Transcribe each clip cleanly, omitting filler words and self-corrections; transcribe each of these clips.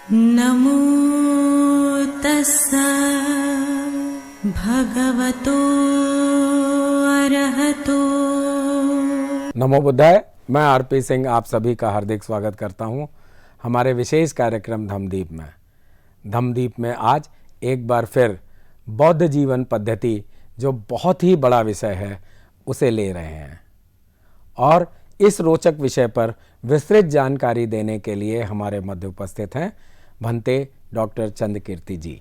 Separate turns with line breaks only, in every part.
नमो तस्सा भगवतो अरहतो।
नमो बुद्धाय। मैं आरपी सिंह आप सभी का हार्दिक स्वागत करता हूं हमारे विशेष कार्यक्रम धम्मदीप में। धम्मदीप में आज एक बार फिर बौद्ध जीवन पद्धति, जो बहुत ही बड़ा विषय है, उसे ले रहे हैं और इस रोचक विषय पर विस्तृत जानकारी देने के लिए हमारे मध्य उपस्थित हैं भंते डॉक्टर चंद्रकीर्ति जी।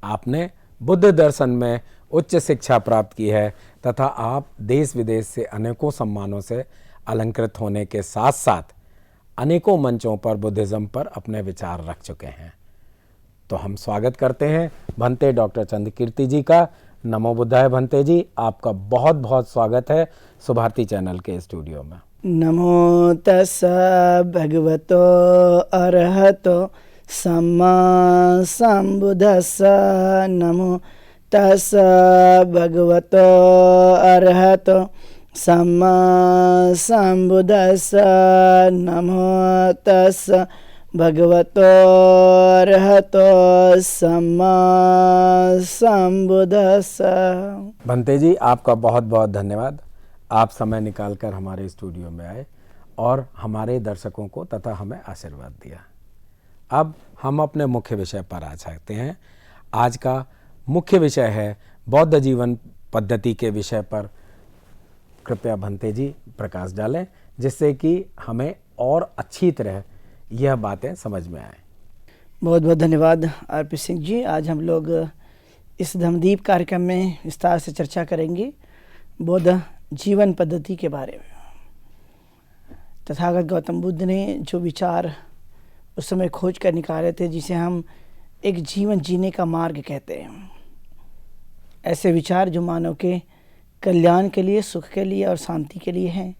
आपने बुद्ध दर्शन में उच्च शिक्षा प्राप्त की है तथा आप देश विदेश से अनेकों सम्मानों से अलंकृत होने के साथ साथ अनेकों मंचों पर बुद्धिज्म पर अपने विचार रख चुके हैं। तो हम स्वागत करते हैं भंते डॉक्टर चंद्रकीर्ति जी का। नमो बुद्धाय भंते जी, आपका बहुत बहुत स्वागत है सुभारती चैनल के स्टूडियो में।
नमो तस्सा भगवतो अरहतो सम्मा संबुद्धस्सा। नमो तस्सा भगवतो अरहतो सम्मा संबुद्धस्सा। नमो तस्सा भगवतो अरहतो सम्मा संबुद्धस्सा।
भंते जी, आपका बहुत बहुत धन्यवाद। आप समय निकालकर हमारे स्टूडियो में आए और हमारे दर्शकों को तथा हमें आशीर्वाद दिया। अब हम अपने मुख्य विषय पर आ सकते हैं। आज का मुख्य विषय है बौद्ध जीवन पद्धति के विषय पर। कृपया भंते जी प्रकाश डालें, जिससे कि हमें और अच्छी तरह यह बातें समझ में आए।
बहुत बहुत धन्यवाद आरपी सिंह जी। आज हम लोग इस धम्मदीप कार्यक्रम में विस्तार से चर्चा करेंगे बौद्ध जीवन पद्धति के बारे में। तथागत गौतम बुद्ध ने जो विचार उस समय खोज कर निकाले थे, जिसे हम एक जीवन जीने का मार्ग कहते हैं, ऐसे विचार जो मानव के कल्याण के लिए, सुख के लिए और शांति के लिए हैं,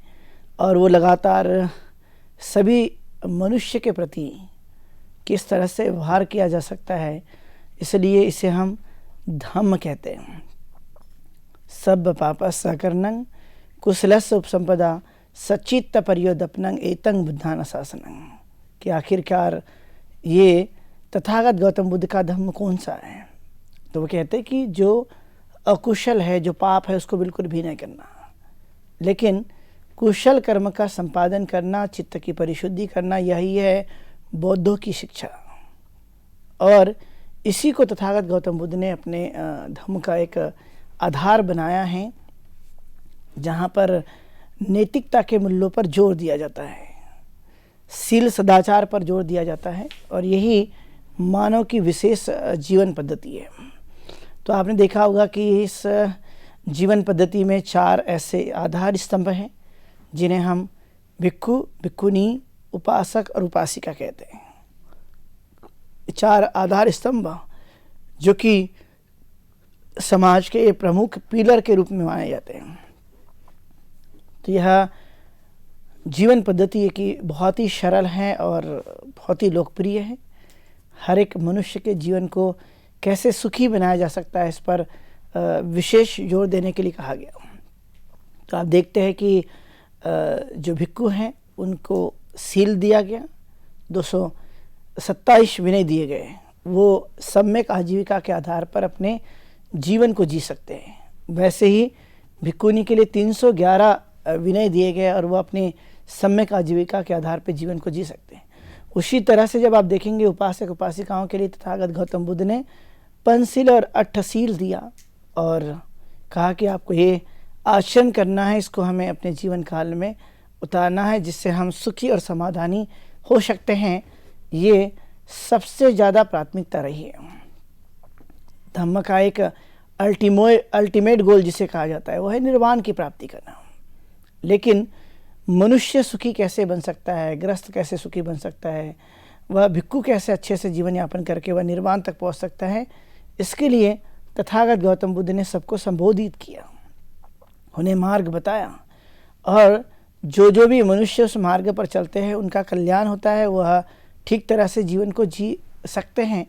और वो लगातार सभी मनुष्य के प्रति किस तरह से व्यवहार किया जा सकता है, इसलिए इसे हम धम्म कहते हैं। सब पापस सकर्णं कुशलस्य उपसंपदा सचित्त परियोदपनं एतं बुद्धान शासनं। कि आखिरकार ये तथागत गौतम बुद्ध का धम्म कौन सा है। तो वो कहते हैं कि जो अकुशल है, जो पाप है, उसको बिल्कुल भी नहीं करना, लेकिन कुशल कर्म का संपादन करना, चित्त की परिशुद्धि करना, यही है बौद्धों की शिक्षा। और इसी को तथागत गौतम बुद्ध ने अपने धम्म का एक आधार बनाया है, जहाँ पर नैतिकता के मूल्यों पर जोर दिया जाता है, शील सदाचार पर जोर दिया जाता है, और यही मानव की विशेष जीवन पद्धति है। तो आपने देखा होगा कि इस जीवन पद्धति में 4 ऐसे आधार स्तंभ हैं, जिन्हें हम भिक्खु, भिक्खुनी, उपासक और उपासिका कहते हैं। 4 आधार स्तंभ जो कि समाज के प्रमुख पिलर के रूप में माने जाते हैं। तो यह जीवन पद्धति की बहुत ही सरल है और बहुत ही लोकप्रिय है। हर एक मनुष्य के जीवन को कैसे सुखी बनाया जा सकता है, इस पर विशेष जोर देने के लिए कहा गया। तो आप देखते हैं कि जो भिक्खु हैं उनको सील दिया गया, 227 विनय दिए गए। वो सम्यक आजीविका के आधार पर अपने जीवन को जी सकते हैं। वैसे ही भिक्खुनी के लिए 311 विनय दिए गए और वो अपने सम्यक आजीविका के आधार पर जीवन को जी सकते हैं। उसी तरह से जब आप देखेंगे उपासक उपासिकाओं के लिए तथागत गौतम बुद्ध ने पंचशील और अष्टशील दिया और कहा कि आपको ये आचरण करना है, इसको हमें अपने जीवन काल में उतारना है, जिससे हम सुखी और समाधानी हो सकते हैं। ये सबसे ज़्यादा प्राथमिकता रही है। धम्म का एक अल्टीमेट गोल जिसे कहा जाता है, वो है निर्वाण की प्राप्ति करना। लेकिन मनुष्य सुखी कैसे बन सकता है, ग्रस्त कैसे सुखी बन सकता है, वह भिक्खु कैसे अच्छे से जीवन यापन करके वह निर्वाण तक पहुंच सकता है, इसके लिए तथागत गौतम बुद्ध ने सबको संबोधित किया, उन्हें मार्ग बताया, और जो भी मनुष्य उस मार्ग पर चलते हैं उनका कल्याण होता है, वह ठीक तरह से जीवन को जी सकते हैं,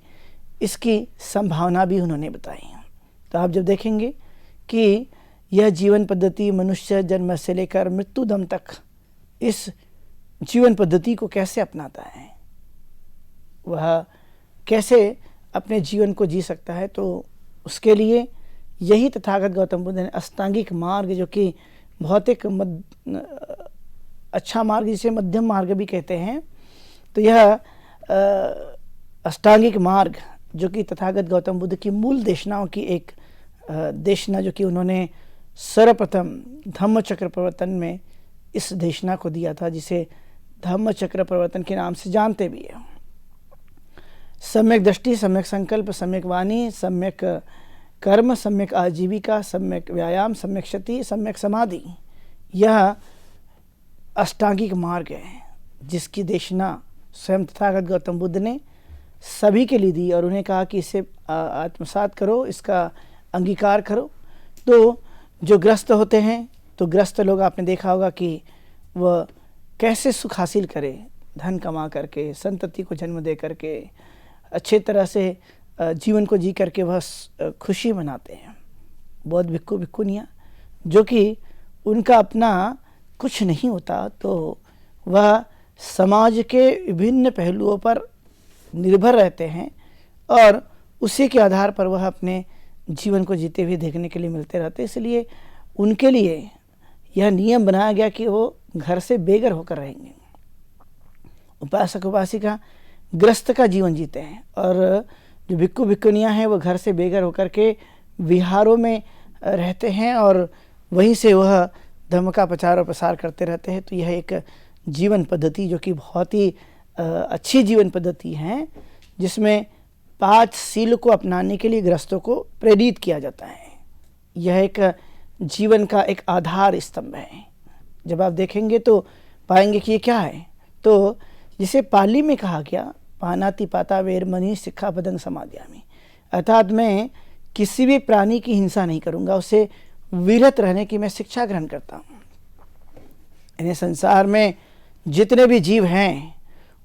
इसकी संभावना भी उन्होंने बताई। तो आप जब देखेंगे कि यह जीवन पद्धति मनुष्य जन्म से लेकर मृत्यु दम तक इस जीवन पद्धति को कैसे अपनाता है, वह कैसे अपने जीवन को जी सकता है। तो उसके लिए यही तथागत गौतम बुद्ध ने अष्टांगिक मार्ग, जो कि भौतिक अच्छा मार्ग जिसे मध्यम मार्ग भी कहते हैं, तो यह अष्टांगिक मार्ग जो कि तथागत गौतम बुद्ध की मूल देशनाओं की एक देशना, जो कि उन्होंने सर्वप्रथम धम्म चक्र प्रवर्तन में इस देशना को दिया था, जिसे धम्म चक्र प्रवर्तन के नाम से जानते भी हैं। सम्यक दृष्टि, सम्यक संकल्प, सम्यक वाणी, सम्यक कर्म, सम्यक आजीविका, सम्यक व्यायाम, सम्यक शक्ति, सम्यक समाधि, यह अष्टांगिक मार्ग है जिसकी देशना स्वयं तथागत गौतम बुद्ध ने सभी के लिए दी और उन्हें कहा कि इसे आत्मसात करो, इसका अंगीकार करो। तो जो ग्रस्त होते हैं, तो ग्रस्त लोग आपने देखा होगा कि वह कैसे सुख हासिल करे, धन कमा करके, संतति को जन्म दे करके, अच्छे तरह से जीवन को जी करके वह खुशी मनाते हैं। बौद्ध भिक्खु भिक्खुनियाँ जो कि उनका अपना कुछ नहीं होता, तो वह समाज के विभिन्न पहलुओं पर निर्भर रहते हैं और उसी के आधार पर वह अपने जीवन को जीते हुए देखने के लिए मिलते रहते हैं। इसलिए उनके लिए यह नियम बनाया गया कि वो घर से बेघर होकर रहेंगे। उपासक उपासिका ग्रस्त का जीवन जीते हैं और जो भिक्खु भिक्खुनियाँ हैं वो घर से बेघर होकर के विहारों में रहते हैं और वहीं से वह धर्म का प्रचार और प्रसार करते रहते हैं। तो यह एक जीवन पद्धति जो कि बहुत ही अच्छी जीवन पद्धति है, जिसमें 5 सील को अपनाने के लिए गृहस्थों को प्रेरित किया जाता है। यह एक जीवन का एक आधार स्तंभ है। जब आप देखेंगे तो पाएंगे कि ये क्या है। तो जिसे पाली में कहा गया, पानाति पाता वेरमणि सिक्खापदं समादयामि, अर्थात मैं किसी भी प्राणी की हिंसा नहीं करूँगा, उसे विरत रहने की मैं शिक्षा ग्रहण करता हूँ। इन्हें संसार में जितने भी जीव हैं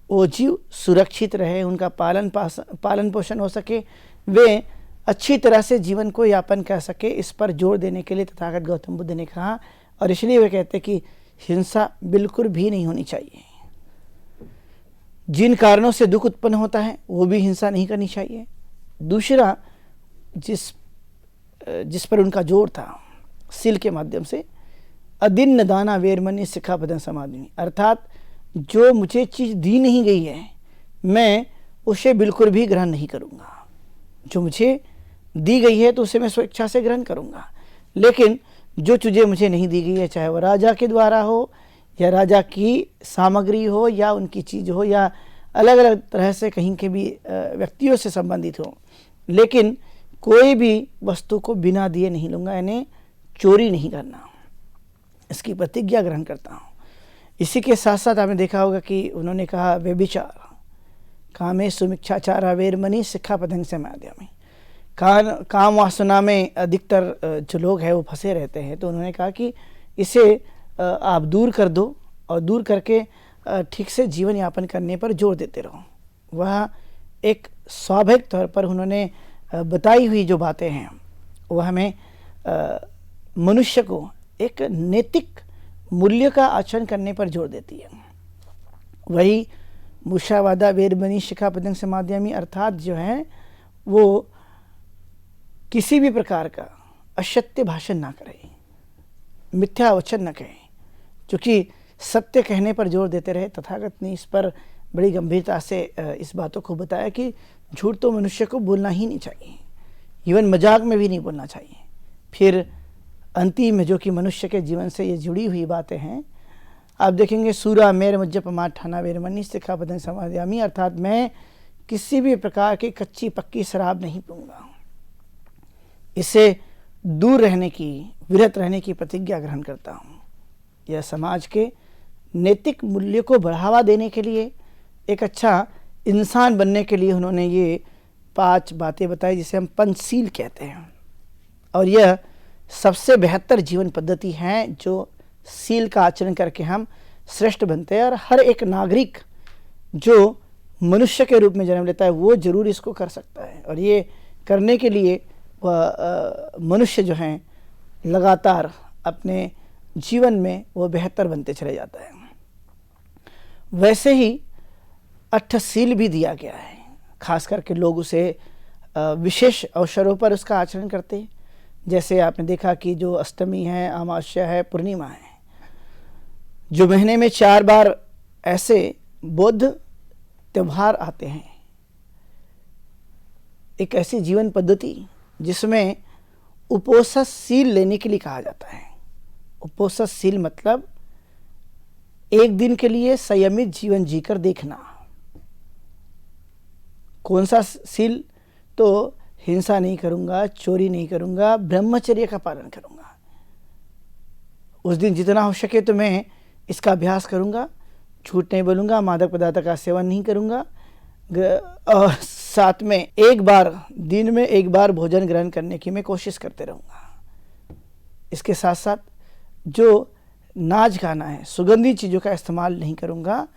वो जीव सुरक्षित रहे, उनका पालन पोषण हो सके, वे अच्छी तरह से जीवन को यापन कर सके, इस पर जोर देने के लिए तथागत गौतम बुद्ध ने कहा। और इसलिए वे कहते कि हिंसा बिल्कुल भी नहीं होनी चाहिए। जिन कारणों से दुख उत्पन्न होता है वो भी हिंसा नहीं करनी चाहिए। दूसरा जिस पर उनका जोर था सील के माध्यम से, अदिन्न दाना वेरमणि सिक्खापदं समादयामि, अर्थात जो मुझे चीज़ दी नहीं गई है मैं उसे बिल्कुल भी ग्रहण नहीं करूँगा। जो मुझे दी गई है तो उसे मैं स्वेच्छा से ग्रहण करूँगा, लेकिन जो चीज़ें मुझे नहीं दी गई है, चाहे वह राजा के द्वारा हो या राजा की सामग्री हो या उनकी चीज़ हो या अलग अलग तरह से कहीं के भी व्यक्तियों से संबंधित हो, लेकिन कोई भी वस्तु को बिना दिए नहीं लूँगा, यानी चोरी नहीं करना, इसकी प्रतिज्ञा ग्रहण करता हूँ। इसी के साथ साथ आपने देखा होगा कि उन्होंने कहा व्यभिचार, कामे सुमिच्छाचारा वेरमणि सिक्खापदं समादयामि, काम वासना में अधिकतर जो लोग हैं वो फंसे रहते हैं। तो उन्होंने कहा कि इसे आप दूर कर दो और दूर करके ठीक से जीवन यापन करने पर जोर देते रहो। वह एक स्वाभाविक तौर पर उन्होंने बताई हुई जो बातें हैं वह हमें मनुष्य को एक नैतिक मूल्य का आचरण करने पर जोर देती है। वही मुषावादा वेरमणि सिक्खापदं समादयामि, अर्थात जो है वो किसी भी प्रकार का असत्य भाषण ना करे, मिथ्या वचन न कहे, क्योंकि सत्य कहने पर जोर देते रहे। तथागत ने इस पर बड़ी गंभीरता से इस बातों को बताया कि झूठ तो मनुष्य को बोलना ही नहीं चाहिए, इवन मजाक में भी नहीं बोलना चाहिए। फिर अंतिम में जो कि मनुष्य के जीवन से ये जुड़ी हुई बातें हैं, आप देखेंगे सूरा मेर मज्जपमा ठाना वेरमणि सिक्खापदं समादयामि, अर्थात मैं किसी भी प्रकार की कच्ची पक्की शराब नहीं पीऊँगा, इससे दूर रहने की, विरत रहने की प्रतिज्ञा ग्रहण करता हूँ। यह समाज के नैतिक मूल्य को बढ़ावा देने के लिए, एक अच्छा इंसान बनने के लिए उन्होंने ये 5 बातें बताई जिसे हम पंचशील कहते हैं। और यह सबसे बेहतर जीवन पद्धति है जो सील का आचरण करके हम श्रेष्ठ बनते हैं। और हर एक नागरिक जो मनुष्य के रूप में जन्म लेता है वो जरूर इसको कर सकता है। और ये करने के लिए वह मनुष्य जो हैं लगातार अपने जीवन में वो बेहतर बनते चले जाता है। वैसे ही अष्टशील भी दिया गया है। खास करके लोग उसे विशेष अवसरों पर उसका आचरण करते हैं। जैसे आपने देखा कि जो अष्टमी है, अमावस्या है, पूर्णिमा है, जो महीने में 4 बार ऐसे बौद्ध त्यौहार आते हैं। एक ऐसी जीवन पद्धति जिसमें उपोषणशील लेने के लिए कहा जाता है। उपोषणशील मतलब एक दिन के लिए संयमित जीवन जीकर देखना। कौन सा शील? तो हिंसा नहीं करूंगा, चोरी नहीं करूंगा, ब्रह्मचर्य का पालन करूंगा। उस दिन जितना हो सके तो मैं इसका अभ्यास करूंगा। झूठ नहीं बोलूंगा, मादक पदार्थ का सेवन नहीं करूंगा, और साथ में एक बार दिन में एक बार भोजन ग्रहण करने की मैं कोशिश करते रहूंगा। इसके साथ साथ जो नाच गाना है, सुगंधित चीज़ों का इस्तेमाल नहीं करूंगा,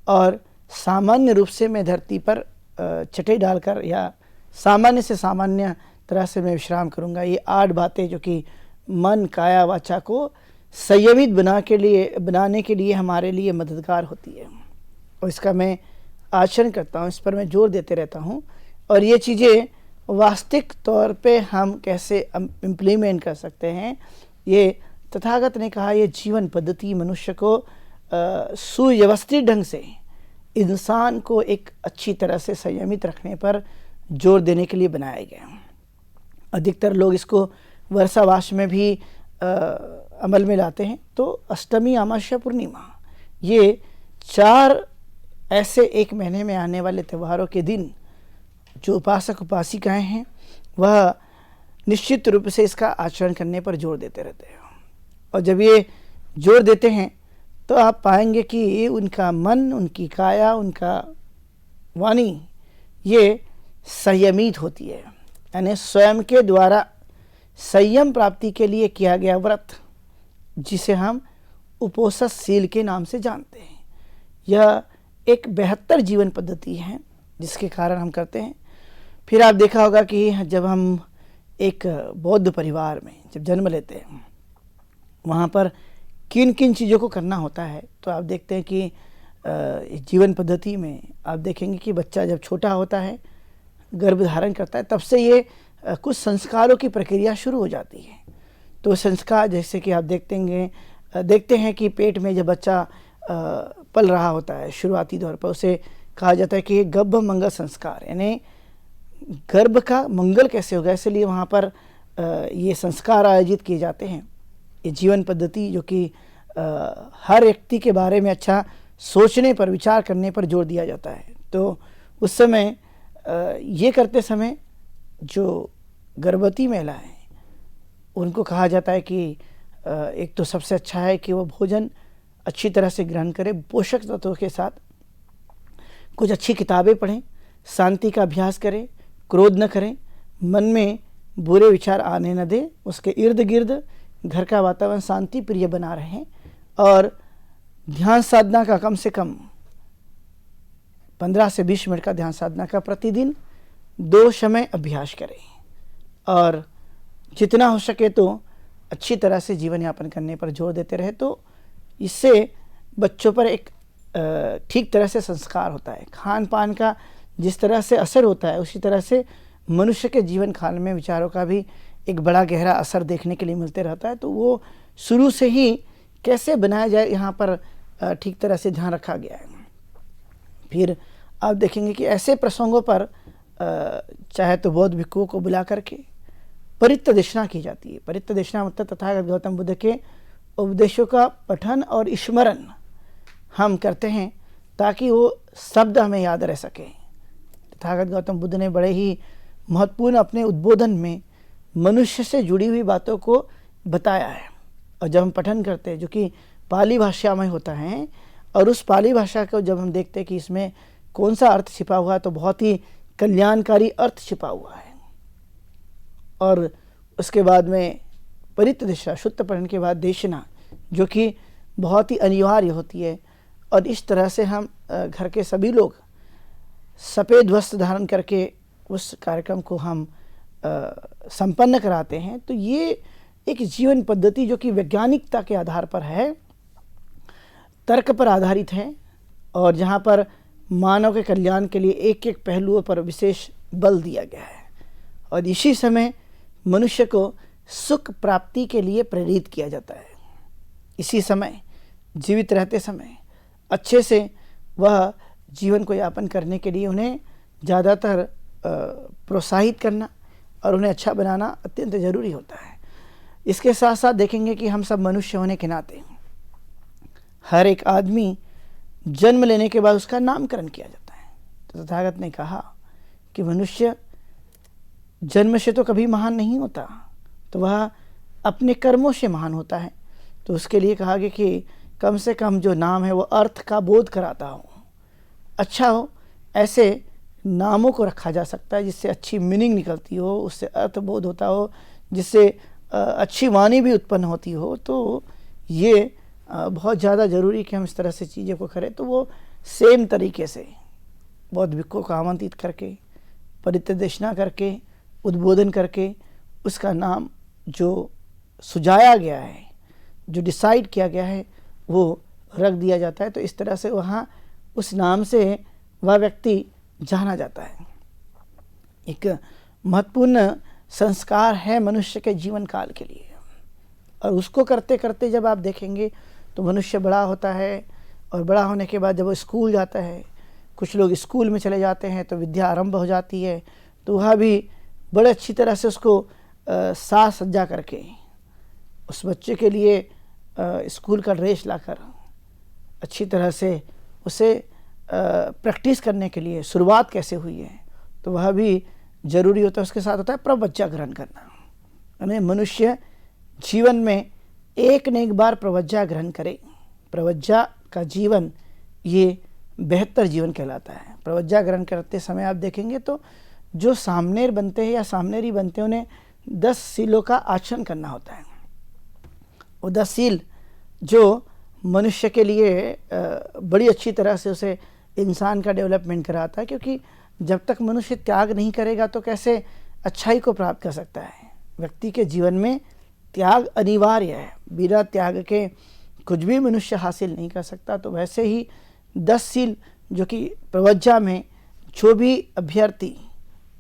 और सामान्य रूप से मैं धरती पर चटाई डालकर या सामान्य से सामान्य तरह से मैं विश्राम करूंगा। ये 8 बातें जो कि मन, काया, वाचा को संयमित बनाने के लिए हमारे लिए मददगार होती है, और इसका मैं आचरण करता हूँ, इस पर मैं जोर देते रहता हूँ। और ये चीज़ें वास्तविक तौर पे हम कैसे इम्प्लीमेंट कर सकते हैं, ये तथागत ने कहा, ये जीवन पद्धति मनुष्य को सुव्यवस्थित ढंग से इंसान को एक अच्छी तरह से संयमित रखने पर जोर देने के लिए बनाया गया। अधिकतर लोग इसको वर्षावास में भी अमल में लाते हैं। तो अष्टमी, अमावस्या, पूर्णिमा, ये 4 ऐसे एक महीने में आने वाले त्योहारों के दिन जो उपासक उपासिकाएं हैं वह निश्चित रूप से इसका आचरण करने पर जोर देते रहते हैं। और जब ये जोर देते हैं तो आप पाएंगे कि उनका मन, उनकी काया, उनका वाणी ये संयमित होती है। यानी स्वयं के द्वारा संयम प्राप्ति के लिए किया गया व्रत, जिसे हम उपोषणशील के नाम से जानते हैं, यह एक बेहतर जीवन पद्धति है जिसके कारण हम करते हैं। फिर आप देखा होगा कि जब हम एक बौद्ध परिवार में जब जन्म लेते हैं, वहाँ पर किन किन चीज़ों को करना होता है, तो आप देखते हैं कि जीवन पद्धति में आप देखेंगे कि बच्चा जब छोटा होता है, गर्भ धारण करता है, तब से ये कुछ संस्कारों की प्रक्रिया शुरू हो जाती है। तो संस्कार जैसे कि आप देखते हैं कि पेट में जब बच्चा पल रहा होता है, शुरुआती दौर पर उसे कहा जाता है कि ये गर्भ मंगल संस्कार, यानी गर्भ का मंगल कैसे होगा, इसलिए वहाँ पर ये संस्कार आयोजित किए जाते हैं। ये जीवन पद्धति जो कि हर व्यक्ति के बारे में अच्छा सोचने पर, विचार करने पर जोर दिया जाता है। तो उस समय ये करते समय जो गर्भवती महिला है उनको कहा जाता है कि एक तो सबसे अच्छा है कि वो भोजन अच्छी तरह से ग्रहण करें, पोषक तत्वों के साथ, कुछ अच्छी किताबें पढ़ें, शांति का अभ्यास करें, क्रोध न करें, मन में बुरे विचार आने न दें, उसके इर्द गिर्द घर का वातावरण शांति प्रिय बना रहें, और ध्यान साधना का कम से कम 15 से 20 मिनट का ध्यान साधना का प्रतिदिन 2 समय अभ्यास करें, और जितना हो सके तो अच्छी तरह से जीवन यापन करने पर जोर देते रहे। तो इससे बच्चों पर एक ठीक तरह से संस्कार होता है। खान पान का जिस तरह से असर होता है, उसी तरह से मनुष्य के जीवन काल में विचारों का भी एक बड़ा गहरा असर देखने के लिए मिलते रहता है। तो वो शुरू से ही कैसे बनाया जाए, यहाँ पर ठीक तरह से ध्यान रखा गया है। फिर आप देखेंगे कि ऐसे प्रसंगों पर चाहे तो बौद्ध भिक्षुओं को बुला करके परित्तदेशना की जाती है। परित्तदेशना मतलब तथागत गौतम बुद्ध के उपदेशों का पठन और स्मरण हम करते हैं ताकि वो शब्द हमें याद रह सके। तथागत गौतम बुद्ध ने बड़े ही महत्वपूर्ण अपने उद्बोधन में मनुष्य से जुड़ी हुई बातों को बताया है। और जब हम पठन करते हैं जो कि पाली भाषा में होता है, और उस पाली भाषा को जब हम देखते हैं कि इसमें कौन सा अर्थ छिपा हुआ है, तो बहुत ही कल्याणकारी अर्थ छिपा हुआ है। और उसके बाद में परित्तदेशना, शुद्ध पठन के बाद देशना, जो कि बहुत ही अनिवार्य होती है। और इस तरह से हम घर के सभी लोग सफ़ेद वस्त्र धारण करके उस कार्यक्रम को हम संपन्न कराते हैं। तो ये एक जीवन पद्धति जो कि वैज्ञानिकता के आधार पर है, तर्क पर आधारित है, और जहाँ पर मानव के कल्याण के लिए एक एक पहलुओं पर विशेष बल दिया गया है और इसी समय मनुष्य को सुख प्राप्ति के लिए प्रेरित किया जाता है। इसी समय जीवित रहते समय अच्छे से वह जीवन को यापन करने के लिए उन्हें ज़्यादातर प्रोत्साहित करना और उन्हें अच्छा बनाना अत्यंत ज़रूरी होता है। इसके साथ साथ देखेंगे कि हम सब मनुष्य होने के नाते हर एक आदमी जन्म लेने के बाद उसका नामकरण किया जाता है। तो तथागत ने कहा कि मनुष्य जन्म से तो कभी महान नहीं होता, तो वह अपने कर्मों से महान होता है। तो उसके लिए कहा गया कि कम से कम जो नाम है वो अर्थ का बोध कराता हो, अच्छा हो। ऐसे नामों को रखा जा सकता है जिससे अच्छी मीनिंग निकलती हो, उससे अर्थ बोध होता हो, जिससे अच्छी वाणी भी उत्पन्न होती हो। तो ये बहुत ज़्यादा ज़रूरी कि हम इस तरह से चीज़ों को करें। तो वो सेम तरीके से बौद्ध भिक्षुओं को आमंत्रित करके, परितदेशना करके, उद्बोधन करके उसका नाम जो सुझाया गया है, जो डिसाइड किया गया है, वो रख दिया जाता है। तो इस तरह से वहाँ उस नाम से वह व्यक्ति जाना जाता है। एक महत्वपूर्ण संस्कार है मनुष्य के जीवन काल के लिए, और उसको करते करते जब आप देखेंगे तो मनुष्य बड़ा होता है और बड़ा होने के बाद जब वो स्कूल जाता है, कुछ लोग स्कूल में चले जाते हैं तो विद्या आरंभ हो जाती है। तो वह भी बड़े अच्छी तरह से उसको साज सज्जा करके उस बच्चे के लिए स्कूल का ड्रेस लाकर अच्छी तरह से उसे प्रैक्टिस करने के लिए शुरुआत कैसे हुई है, तो वह भी ज़रूरी होता है। उसके साथ होता है प्रवज्जा ग्रहण करना, यानी मनुष्य जीवन में एक न एक बार प्रवज्जा ग्रहण करे। प्रवज्जा का जीवन ये बेहतर जीवन कहलाता है। प्रवज्जा ग्रहण करते समय आप देखेंगे तो जो सामनेर बनते हैं या सामनेरी बनते हैं उन्हें 10 सीलों का आचरण करना होता है। वो 10 सील जो मनुष्य के लिए बड़ी अच्छी तरह से उसे इंसान का डेवलपमेंट कराता है, क्योंकि जब तक मनुष्य त्याग नहीं करेगा तो कैसे अच्छाई को प्राप्त कर सकता है। व्यक्ति के जीवन में त्याग अनिवार्य है, बिना त्याग के कुछ भी मनुष्य हासिल नहीं कर सकता। तो वैसे ही 10 सील जो कि प्रवज्जा में जो भी अभ्यर्थी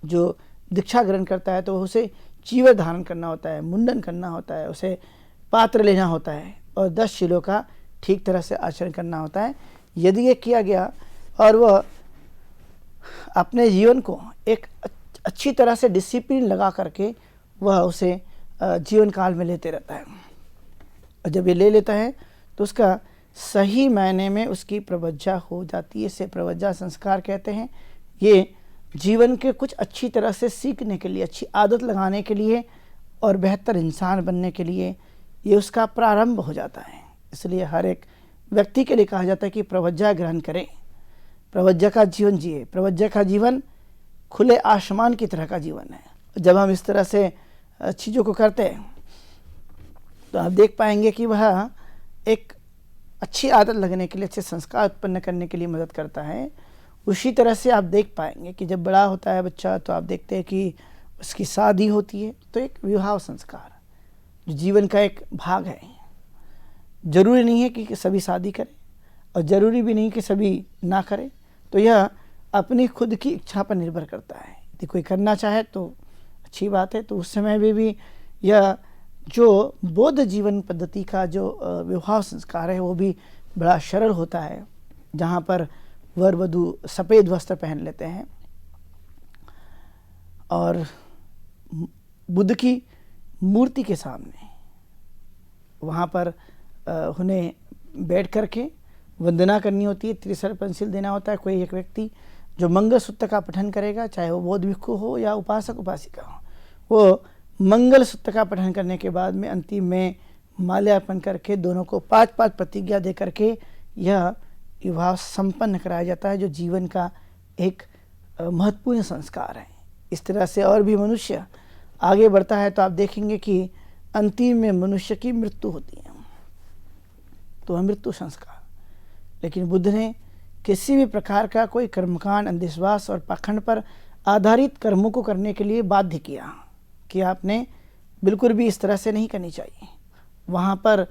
जो दीक्षा ग्रहण करता है तो उसे चीवर धारण करना होता है, मुंडन करना होता है, उसे पात्र लेना होता है और 10 शीलों का ठीक तरह से आचरण करना होता है। यदि ये किया गया और वह अपने जीवन को एक अच्छी तरह से डिसिप्लिन लगा करके वह उसे जीवन काल में लेते रहता है, और जब ये ले लेता है तो उसका सही मायने में उसकी प्रवज्जा हो जाती है। इसे प्रवज्जा संस्कार कहते हैं। ये जीवन के कुछ अच्छी तरह से सीखने के लिए, अच्छी आदत लगाने के लिए और बेहतर इंसान बनने के लिए ये उसका प्रारंभ हो जाता है। इसलिए हर एक व्यक्ति के लिए कहा जाता है कि प्रवज्जा ग्रहण करें, प्रवज्जा का जीवन जिए। प्रवज्जा का जीवन खुले आसमान की तरह का जीवन है। जब हम इस तरह से चीज़ों को करते हैं तो आप देख पाएंगे कि वह एक अच्छी आदत लगने के लिए, अच्छे संस्कार उत्पन्न करने के लिए मदद करता है। उसी तरह से आप देख पाएंगे कि जब बड़ा होता है बच्चा तो आप देखते हैं कि उसकी शादी होती है, तो एक विवाह संस्कार जो जीवन का एक भाग है। ज़रूरी नहीं है कि सभी शादी करें और ज़रूरी भी नहीं कि सभी ना करें, तो यह अपनी खुद की इच्छा पर निर्भर करता है। यदि कोई करना चाहे तो अच्छी बात है। तो उस समय में भी यह जो बौद्ध जीवन पद्धति का जो विवाह संस्कार है वो भी बड़ा सरल होता है, जहाँ पर वर वधू सफ़ेद वस्त्र पहन लेते हैं और बुद्ध की मूर्ति के सामने वहाँ पर उन्हें बैठ करके वंदना करनी होती है, त्रिशर पंसिल देना होता है। कोई एक व्यक्ति जो मंगल सूत्र का पठन करेगा, चाहे वो बौद्ध भिक्षु हो या उपासक उपासिका हो, वो मंगल सूत्र का पठन करने के बाद में अंतिम में माल्यार्पण करके दोनों को 5-5 प्रतिज्ञा दे करके यह विवाह संपन्न कराया जाता है, जो जीवन का एक महत्वपूर्ण संस्कार है। इस तरह से और भी मनुष्य आगे बढ़ता है तो आप देखेंगे कि अंतिम में मनुष्य की मृत्यु होती है, तो मृत्यु संस्कार। लेकिन बुद्ध ने किसी भी प्रकार का कोई कर्मकांड, अंधविश्वास और पाखंड पर आधारित कर्मों को करने के लिए बाध्य किया कि आपने बिल्कुल भी इस तरह से नहीं करनी चाहिए। वहाँ पर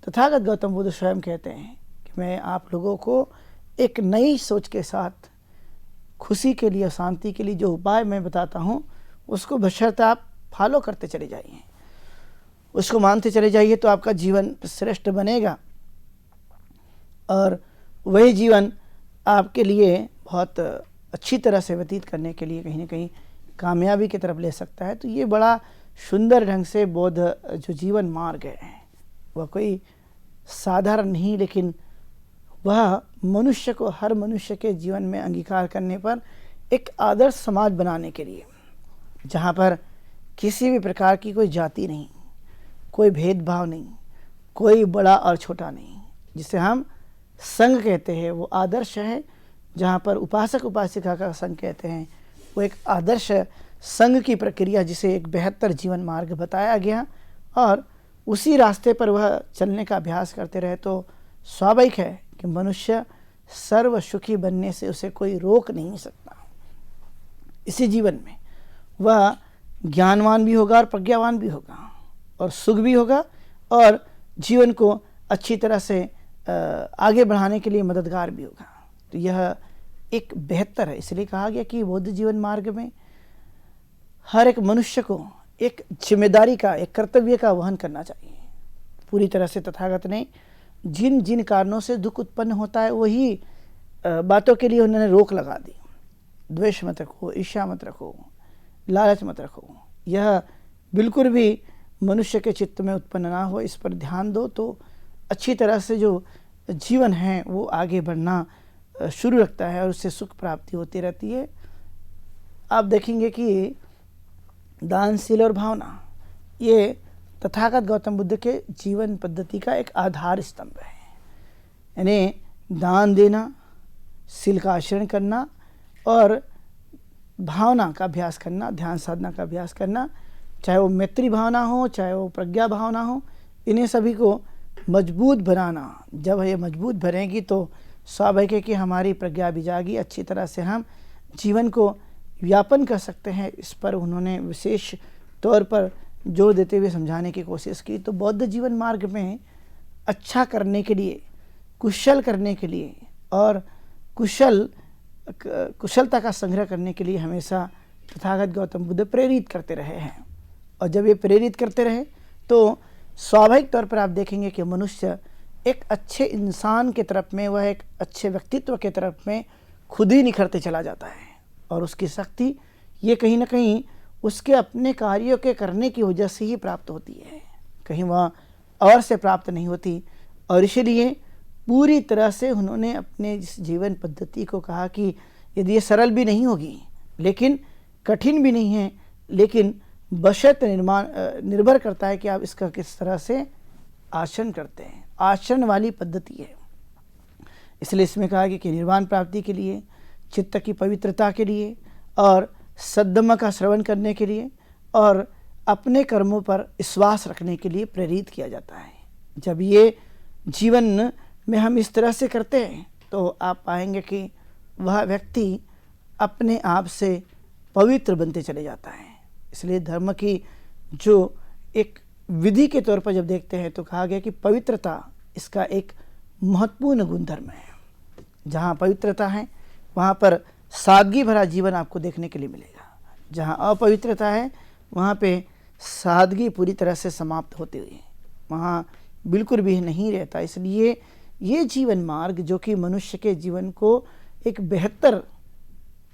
तथागत गौतम बुद्ध स्वयं कहते हैं कि मैं आप लोगों को एक नई सोच के साथ खुशी के लिए, शांति के लिए जो उपाय मैं बताता हूँ उसको बशर्ते आप फॉलो करते चले जाइए, उसको मानते चले जाइए, तो आपका जीवन श्रेष्ठ बनेगा और वही जीवन आपके लिए बहुत अच्छी तरह से व्यतीत करने के लिए कहीं ना कहीं कामयाबी की तरफ ले सकता है। तो ये बड़ा सुंदर ढंग से बौद्ध जो जीवन मार्ग है वह कोई साधारण नहीं, लेकिन वह मनुष्य को, हर मनुष्य के जीवन में अंगीकार करने पर एक आदर्श समाज बनाने के लिए, जहाँ पर किसी भी प्रकार की कोई जाति नहीं, कोई भेदभाव नहीं, कोई बड़ा और छोटा नहीं, जिसे हम संघ कहते हैं, वो आदर्श है। जहाँ पर उपासक उपासिका का संघ कहते हैं, वो एक आदर्श संघ की प्रक्रिया, जिसे एक बेहतर जीवन मार्ग बताया गया और उसी रास्ते पर वह चलने का अभ्यास करते रहे तो स्वाभाविक है कि मनुष्य सर्व सुखी बनने से उसे कोई रोक नहीं सकता। इसी जीवन में वह ज्ञानवान भी होगा और प्रज्ञावान भी होगा और सुख भी होगा और जीवन को अच्छी तरह से आगे बढ़ाने के लिए मददगार भी होगा। तो यह एक बेहतर है। इसलिए कहा गया कि बौद्ध जीवन मार्ग में हर एक मनुष्य को एक जिम्मेदारी का, एक कर्तव्य का वहन करना चाहिए। पूरी तरह से तथागत ने जिन जिन कारणों से दुख उत्पन्न होता है वही बातों के लिए उन्होंने रोक लगा दी। द्वेष मत रखो, ईर्ष्या मत रखो, लालच मत रखो, यह बिल्कुल भी मनुष्य के चित्त में उत्पन्न ना हो, इस पर ध्यान दो तो अच्छी तरह से जो जीवन है वो आगे बढ़ना शुरू रखता है और उससे सुख प्राप्ति होती रहती है। आप देखेंगे कि दानशील और भावना ये तथागत गौतम बुद्ध के जीवन पद्धति का एक आधार स्तंभ है। यानी दान देना, शील का आचरण करना और भावना का अभ्यास करना, ध्यान साधना का अभ्यास करना, चाहे वो मैत्री भावना हो, चाहे वो प्रज्ञा भावना हो, इन्हें सभी को मजबूत बनाना। जब ये मजबूत बनेगी तो स्वाभाविक है कि हमारी प्रज्ञा भी जागी, अच्छी तरह से हम जीवन को व्यापन कर सकते हैं। इस पर उन्होंने विशेष तौर पर जोर देते हुए समझाने की कोशिश की। तो बौद्ध जीवन मार्ग में अच्छा करने के लिए, कुशल करने के लिए और कुशलता का संग्रह करने के लिए हमेशा तथागत गौतम बुद्ध प्रेरित करते रहे हैं। और जब ये प्रेरित करते रहे तो स्वाभाविक तौर पर आप देखेंगे कि मनुष्य एक अच्छे इंसान के तरफ में, वह एक अच्छे व्यक्तित्व के तरफ में खुद ही निखरते चला जाता है और उसकी शक्ति ये कहीं ना कहीं उसके अपने कार्यों के करने की वजह से ही प्राप्त होती है, कहीं वह और से प्राप्त नहीं होती। और इसलिए पूरी तरह से उन्होंने अपने इस जीवन पद्धति को कहा कि यदि ये सरल भी नहीं होगी, लेकिन कठिन भी नहीं है, लेकिन बशर्ते निर्भर करता है कि आप इसका किस तरह से आचरण करते हैं। आचरण वाली पद्धति है। इसलिए इसमें कहा कि निर्वाण प्राप्ति के लिए, चित्त की पवित्रता के लिए और सद्धम्म का श्रवण करने के लिए और अपने कर्मों पर विश्वास रखने के लिए प्रेरित किया जाता है। जब ये जीवन में हम इस तरह से करते हैं तो आप पाएंगे कि वह व्यक्ति अपने आप से पवित्र बनते चले जाता है। इसलिए धर्म की जो एक विधि के तौर पर जब देखते हैं तो कहा गया कि पवित्रता इसका एक महत्वपूर्ण गुणधर्म है। जहाँ पवित्रता है वहाँ पर सादगी भरा जीवन आपको देखने के लिए मिलेगा। जहाँ अपवित्रता है वहाँ पे सादगी पूरी तरह से समाप्त होती हुई वहाँ बिल्कुल भी नहीं रहता। इसलिए ये जीवन मार्ग जो कि मनुष्य के जीवन को एक बेहतर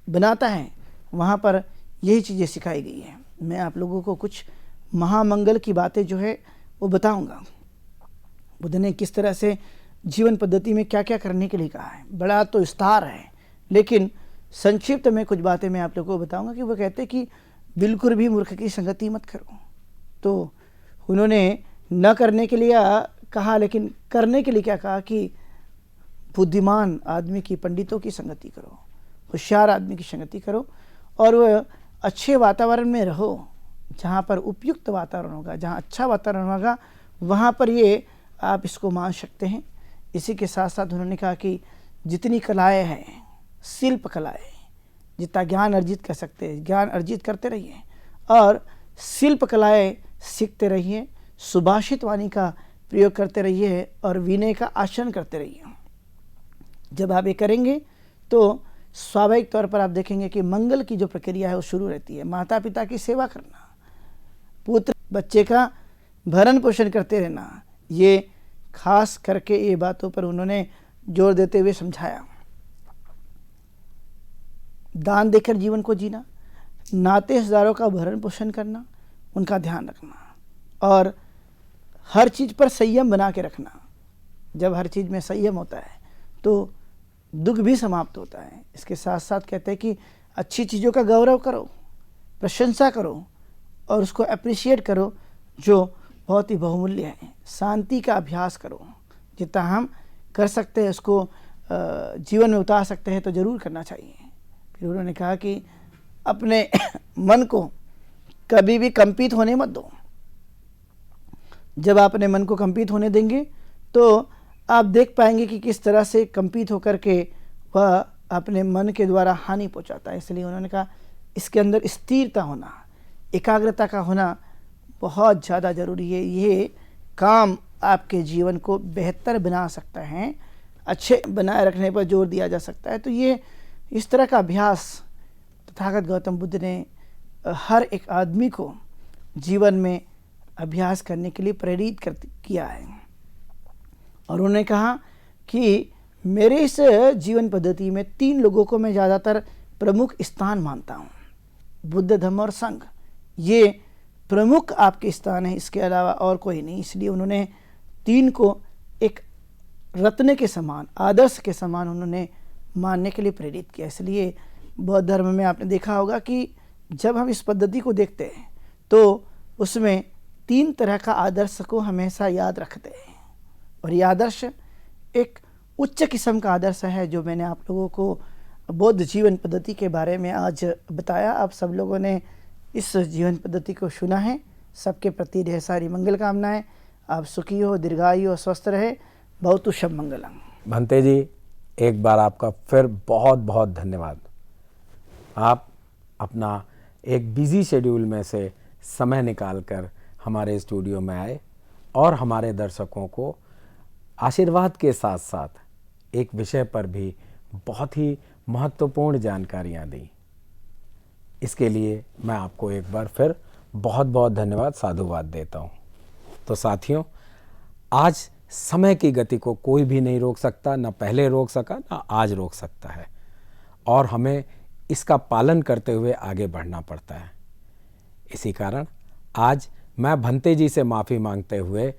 बनाता है, वहाँ पर यही चीज़ें सिखाई गई हैं। मैं आप लोगों को कुछ महामंगल की बातें जो है वो बताऊंगा। बुद्ध ने किस तरह से जीवन पद्धति में क्या क्या करने के लिए कहा है, बड़ा तो विस्तार है, लेकिन संक्षिप्त में कुछ बातें मैं आप लोगों को बताऊंगा। कि वो कहते कि बिल्कुल भी मूर्ख की संगति मत करो। तो उन्होंने न करने के लिए कहा, लेकिन करने के लिए क्या कहा कि बुद्धिमान आदमी की, पंडितों की संगति करो, होशियार आदमी की संगति करो और वह अच्छे वातावरण में रहो। जहाँ पर उपयुक्त वातावरण होगा, जहाँ अच्छा वातावरण होगा, वहाँ पर ये आप इसको मान सकते हैं। इसी के साथ साथ उन्होंने कहा कि जितनी कलाएँ हैं, शिल्प कलाएँ, जितना ज्ञान अर्जित कर सकते हैं ज्ञान अर्जित करते रहिए और शिल्प कलाएँ सीखते रहिए, सुभाषित वाणी का प्रयोग करते रहिए और विनय का आचरण करते रहिए। जब आप ये करेंगे तो स्वाभाविक तौर पर आप देखेंगे कि मंगल की जो प्रक्रिया है वो शुरू रहती है। माता पिता की सेवा करना, पुत्र बच्चे का भरण पोषण करते रहना, ये खास करके ये बातों पर उन्होंने जोर देते हुए समझाया। दान देकर जीवन को जीना, नातेदारों का भरण पोषण करना, उनका ध्यान रखना और हर चीज़ पर संयम बना के रखना। जब हर चीज़ में संयम होता है तो दुख भी समाप्त होता है। इसके साथ साथ कहते हैं कि अच्छी चीज़ों का गौरव करो, प्रशंसा करो और उसको अप्रिशिएट करो जो बहुत ही बहुमूल्य है। शांति का अभ्यास करो, जितना हम कर सकते हैं उसको जीवन में उतार सकते हैं तो ज़रूर करना चाहिए। फिर उन्होंने कहा कि अपने मन को कभी भी कंपित होने मत दो। जब आप अपने मन को कंपित होने देंगे तो आप देख पाएंगे कि किस तरह से कंपित होकर के वह अपने मन के द्वारा हानि पहुंचाता है। इसलिए उन्होंने कहा इसके अंदर स्थिरता होना, एकाग्रता का होना बहुत ज़्यादा ज़रूरी है। ये काम आपके जीवन को बेहतर बना सकता है, अच्छे बनाए रखने पर जोर दिया जा सकता है। तो ये इस तरह का अभ्यास तथागत गौतम बुद्ध ने हर एक आदमी को जीवन में अभ्यास करने के लिए प्रेरित किया है। और उन्होंने कहा कि मेरे इस जीवन पद्धति में 3 लोगों को मैं ज़्यादातर प्रमुख स्थान मानता हूँ, बुद्ध, धम्म और संघ। ये प्रमुख आपके स्थान है, इसके अलावा और कोई नहीं। इसलिए उन्होंने 3 को एक रत्न के समान, आदर्श के समान उन्होंने मानने के लिए प्रेरित किया। इसलिए बौद्ध धर्म में आपने देखा होगा कि जब हम इस पद्धति को देखते हैं तो उसमें 3 तरह का आदर्श को हमेशा याद रखते हैं। और ये आदर्श एक उच्च किस्म का आदर्श है जो मैंने आप लोगों को बौद्ध जीवन पद्धति के बारे में आज बताया। आप सब लोगों ने इस जीवन पद्धति को सुना है। सबके प्रति ढेर सारी मंगल कामनाएं। आप सुखी हो, दीर्घायु हो, स्वस्थ रहे। बहुत शुभ मंगलम।
भंते जी, एक बार आपका फिर बहुत बहुत धन्यवाद। आप अपना एक बिजी शेड्यूल में से समय निकालकर हमारे स्टूडियो में आए और हमारे दर्शकों को आशीर्वाद के साथ साथ एक विषय पर भी बहुत ही महत्वपूर्ण जानकारियां दी। इसके लिए मैं आपको एक बार फिर बहुत बहुत धन्यवाद, साधुवाद देता हूं। तो साथियों, आज समय की गति को कोई भी नहीं रोक सकता, ना पहले रोक सका, ना आज रोक सकता है, और हमें इसका पालन करते हुए आगे बढ़ना पड़ता है। इसी कारण आज मैं भंते जी से माफ़ी मांगते हुए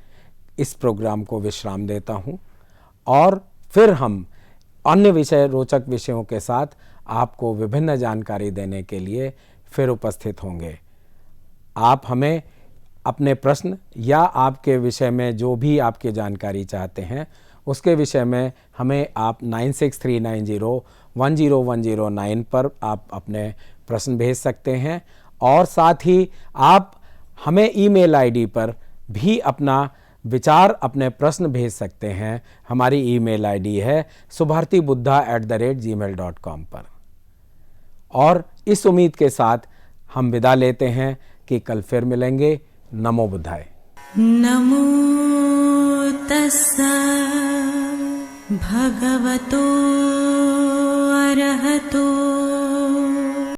इस प्रोग्राम को विश्राम देता हूं और फिर हम अन्य विषय, रोचक विषयों के साथ आपको विभिन्न जानकारी देने के लिए फिर उपस्थित होंगे। आप हमें अपने प्रश्न या आपके विषय में जो भी आपकी जानकारी चाहते हैं उसके विषय में हमें आप 9639010109 पर आप अपने प्रश्न भेज सकते हैं। और साथ ही आप हमें ईमेल आईडी पर भी अपना विचार, अपने प्रश्न भेज सकते हैं। हमारी ईमेल आईडी है subhartibuddha@gmail.com पर। और इस उम्मीद के साथ हम विदा लेते हैं कि कल फिर मिलेंगे। नमो बुद्धाय।
नमो तस्सा भगवतो अरहतो